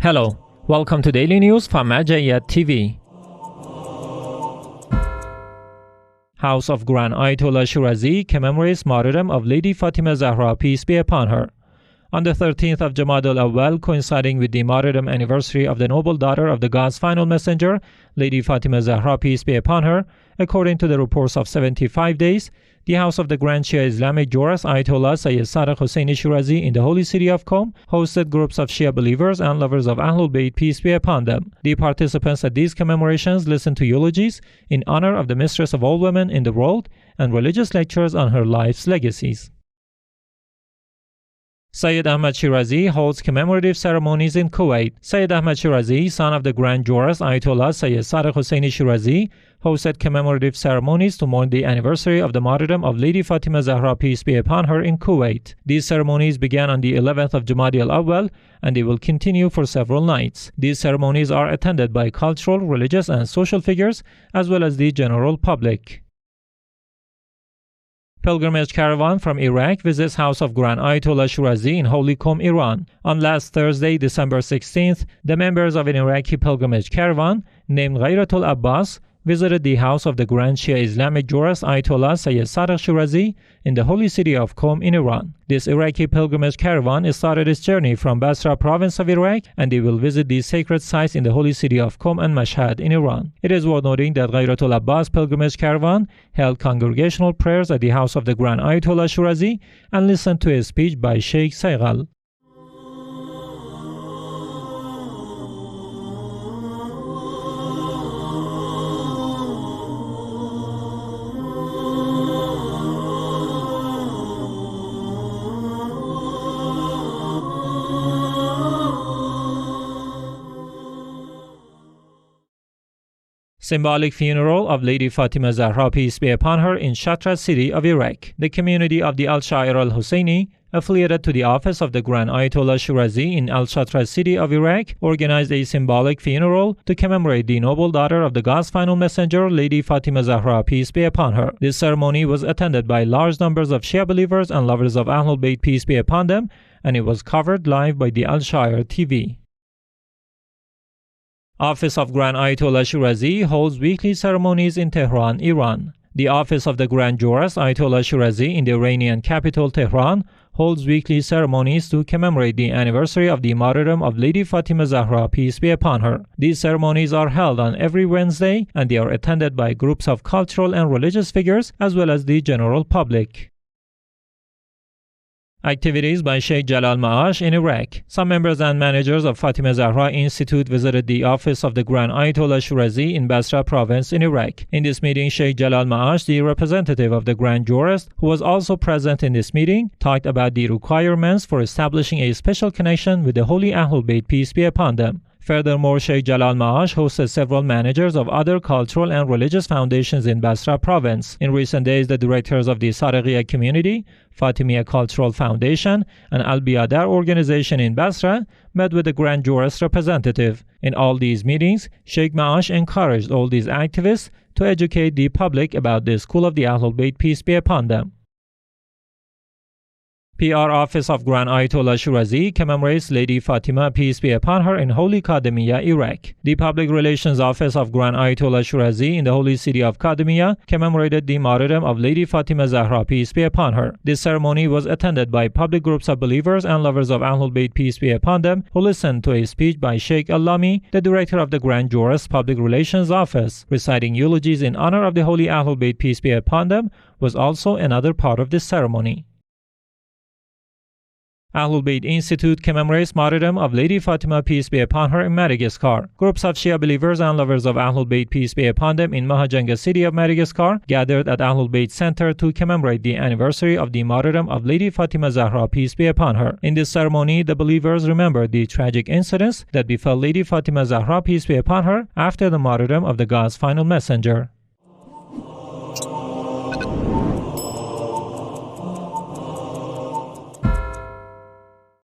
Hello, welcome to Daily News from Majayat TV. House of Grand Ayatollah Shirazi commemorates martyrdom of Lady Fatima Zahra, peace be upon her. On the 13th of Jumada Awwal, coinciding with the martyrdom anniversary of the noble daughter of the God's final messenger, Lady Fatima Zahra, peace be upon her, according to the reports of 75 days, the House of the Grand Shia Islamic Jurist Ayatollah Sayyid Hussein Shirazi in the holy city of Qom hosted groups of Shia believers and lovers of AhlulBayt, peace be upon them. The participants at these commemorations listened to eulogies in honor of the mistress of all women in the world and religious lectures on her life's legacies. Sayyid Ahmed Shirazi holds commemorative ceremonies in Kuwait. Sayyid Ahmed Shirazi, son of the Grand Jurist Ayatollah Sayyid Hussein Shirazi, hosted commemorative ceremonies to mourn the anniversary of the martyrdom of Lady Fatima Zahra, peace be upon her, in Kuwait. These ceremonies began on the 11th of Jumada Awwal and they will continue for several nights. These ceremonies are attended by cultural, religious and social figures as well as the general public. Pilgrimage caravan from Iraq visits House of Grand Ayatollah Shirazi in Holy Qom, Iran. On last Thursday, December 16th, the members of an Iraqi pilgrimage caravan named Ghayratul Abbas visited the house of the Grand Shia Islamic Jurist Ayatollah Sayyid Shirazi in the holy city of Qom in Iran. This Iraqi pilgrimage caravan started its journey from Basra province of Iraq and they will visit the sacred sites in the holy city of Qom and Mashhad in Iran. It is worth noting that Ghayratul Abbas pilgrimage caravan held congregational prayers at the house of the Grand Ayatollah Shirazi and listened to a speech by Sheikh Jalal. Symbolic funeral of Lady Fatima Zahra, peace be upon her, in Shatra city of Iraq. The community of the Al-Shair al-Husseini, affiliated to the office of the Grand Ayatollah Shirazi in Al-Shatra city of Iraq, organized a symbolic funeral to commemorate the noble daughter of the God's final messenger, Lady Fatima Zahra, peace be upon her. This ceremony was attended by large numbers of Shia believers and lovers of AhlulBayt, peace be upon them, and it was covered live by the Al-Shair TV. Office of Grand Ayatollah Shirazi holds weekly ceremonies in Tehran, Iran. The Office of the Grand Jurist Ayatollah Shirazi in the Iranian capital Tehran holds weekly ceremonies to commemorate the anniversary of the martyrdom of Lady Fatima Zahra, peace be upon her. These ceremonies are held on every Wednesday and they are attended by groups of cultural and religious figures as well as the general public. Activities by Sheikh Jalal Maash in Iraq. Some members and managers of Fatima Zahra Institute visited the office of the Grand Ayatollah Shirazi in Basra province in Iraq. In this meeting, Sheikh Jalal Maash, the representative of the Grand Jurist, who was also present in this meeting, talked about the requirements for establishing a special connection with the holy AhlulBayt, peace be upon them. Furthermore, Sheikh Jalal Maash hosted several managers of other cultural and religious foundations in Basra province. In recent days, the directors of the Saraqiya community, Fatima Cultural Foundation, and Al-Biadar organization in Basra met with the Grand Jurist representative. In all these meetings, Sheikh Maash encouraged all these activists to educate the public about the school of the AhlulBayt, peace be upon them. PR Office of Grand Ayatollah Shirazi commemorates Lady Fatima, peace be upon her, in Holy Kadhimiya, Iraq. The Public Relations Office of Grand Ayatollah Shirazi in the holy city of Kadhimiya commemorated the martyrdom of Lady Fatima Zahra, peace be upon her. This ceremony was attended by public groups of believers and lovers of AhlulBayt, peace be upon them, who listened to a speech by Sheikh Allami, the director of the Grand Jurist Public Relations Office. Reciting eulogies in honor of the holy AhlulBayt, peace be upon them, was also another part of this ceremony. AhlulBayt Institute commemorates martyrdom of Lady Fatima, peace be upon her, in Madagascar. Groups of Shia believers and lovers of AhlulBayt, peace be upon them, in Mahajanga city of Madagascar gathered at AhlulBayt Center to commemorate the anniversary of the martyrdom of Lady Fatima Zahra, peace be upon her. In this ceremony, the believers remembered the tragic incidents that befell Lady Fatima Zahra, peace be upon her, after the martyrdom of the God's final messenger.